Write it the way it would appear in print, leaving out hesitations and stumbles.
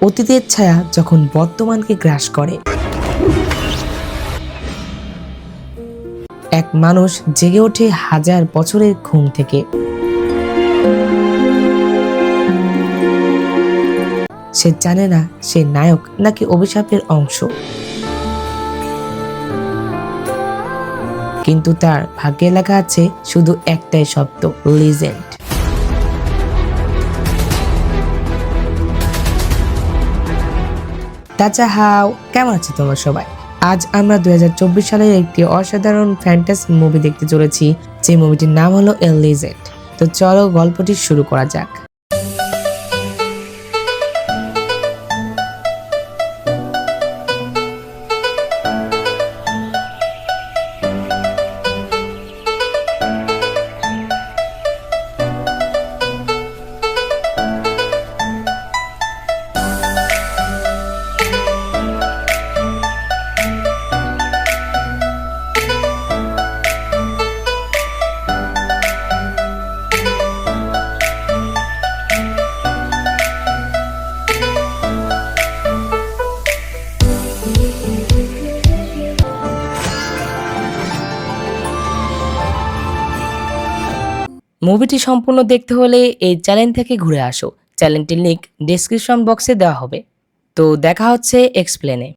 অতীতের ছায়া যখন বর্তমানকে গ্রাস করে, এক মানুষ জেগে ওঠে হাজার বছরের ঘুম থেকে। সে জানে না সে নায়ক নাকি অভিশাপের অংশ, কিন্তু তার ভাগ্যে লেখা আছে শুধু একটাই শব্দ, লিজেন্ড। তাছা হাও, কেমন আছে তোমরা সবাই? আজ আমরা 2024 সালের একটি অসাধারণ ফ্যান্টাসি মুভি দেখতে চলেছি, যে মুভিটির নাম হলো এ লিজেন্ড। তো চলো গল্পটি শুরু করা যাক। মুভিটি সম্পূর্ণ দেখতে হলে এই চ্যানেল থেকে ঘুরে আসো। চ্যানেলটির লিংক ডেসক্রিপশন বক্সে দেওয়া হবে। তো দেখা হচ্ছে এক্সপ্লেনে।